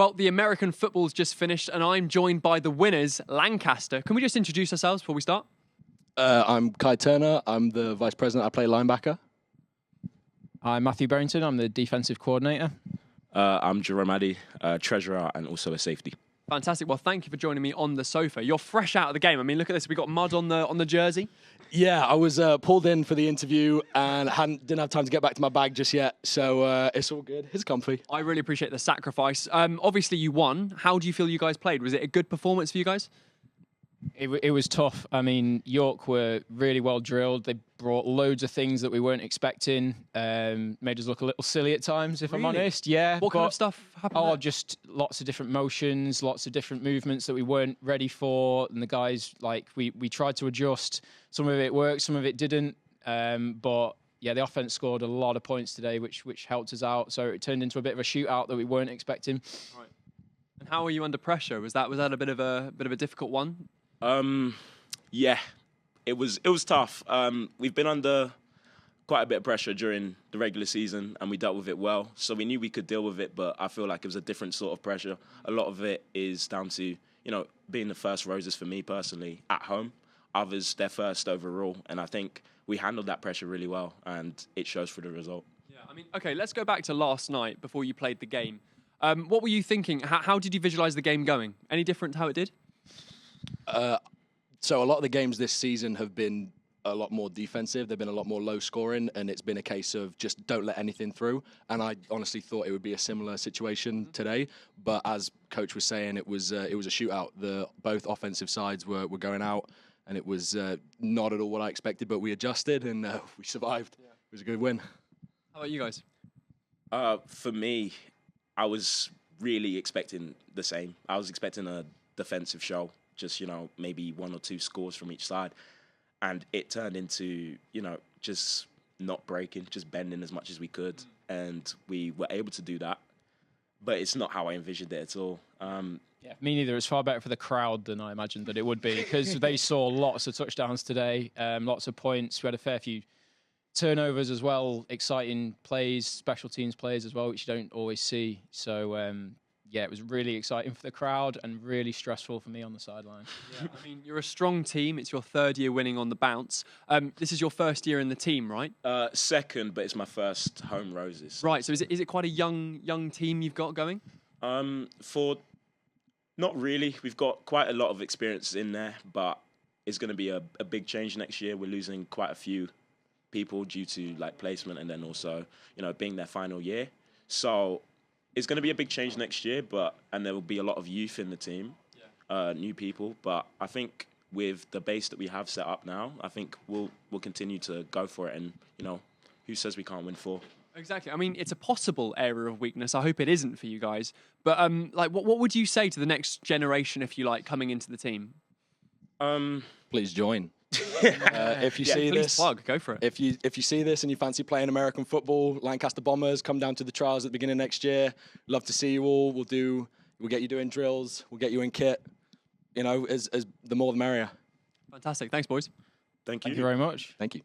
Well, the American football's just finished, and I'm joined by the winners, Lancaster. Can we just introduce ourselves before we start? I'm Kai Turner. I'm the vice president. I play linebacker. I'm Matthew Barrington. I'm the defensive coordinator. I'm Jerome Addy, treasurer and also a safety. Fantastic. Well, thank you for joining me on the sofa. You're fresh out of the game. I mean, look at this. We got mud on the jersey. Yeah, I was pulled in for the interview and didn't have time to get back to my bag just yet. So it's all good. It's comfy. I really appreciate the sacrifice. Obviously, you won. How do you feel you guys played? Was it a good performance for you guys? It was tough. I mean, York were really well drilled. They brought loads of things that we weren't expecting. Made us look a little silly at times, if I'm honest. Yeah. What kind of stuff happened? Oh, there? just lots of different motions, lots of different movements that we weren't ready for. And the guys, we tried to adjust. Some of it worked, some of it didn't. But yeah, the offense scored a lot of points today, which helped us out. So it turned into a bit of a shootout that we weren't expecting. Right. And how were you under pressure? Was that a bit of a difficult one? Yeah, it was tough. We've been under quite a bit of pressure during the regular season, and we dealt with it well. So we knew we could deal with it, but I feel like it was a different sort of pressure. A lot of it is down to, being the first Roses for me personally at home. Others, their first overall, and I think we handled that pressure really well, and it shows for the result. Yeah, I mean, okay, let's go back to last night before you played the game. What were you thinking? How did you visualize the game going? Any different to how it did? So a lot of the games this season have been a lot more defensive. They've been a lot more low scoring, and it's been a case of just don't let anything through. And I honestly thought it would be a similar situation today. But as Coach was saying, it was a shootout. Both offensive sides were going out, and it was not at all what I expected. But we adjusted, and we survived. Yeah. It was a good win. How about you guys? For me, I was really expecting the same. I was expecting a defensive show. Just, maybe one or two scores from each side. And it turned into, just not breaking, just bending as much as we could. And we were able to do that. But it's not how I envisioned it at all. Yeah, me neither. It's far better for the crowd than I imagined that it would be, because they saw lots of touchdowns today, lots of points. We had a fair few turnovers as well, exciting plays, special teams plays as well, which you don't always see. So, yeah, it was really exciting for the crowd and really stressful for me on the sideline. Yeah, I mean, you're a strong team. It's your third year winning on the bounce. This is your first year in the team, right? Second, but it's my first home Roses. Right. So is it quite a young team you've got going? Not really. We've got quite a lot of experience in there, but it's going to be a big change next year. We're losing quite a few people due to placement, and then also being their final year. So it's going to be a big change next year, and there will be a lot of youth in the team, new people. But I think with the base that we have set up now, I think we'll continue to go for it. And who says we can't win 4? Exactly. I mean, it's a possible area of weakness. I hope it isn't for you guys. But what would you say to the next generation, if you like, coming into the team? Please join. If you see this, plug, go for it. If you see this and you fancy playing American football, Lancaster Bombers, come down to the trials at the beginning of next year. Love to see you all. We'll get you doing drills. We'll get you in kit. As the more the merrier. Fantastic. Thanks, boys. Thank you. Thank you very much. Thank you.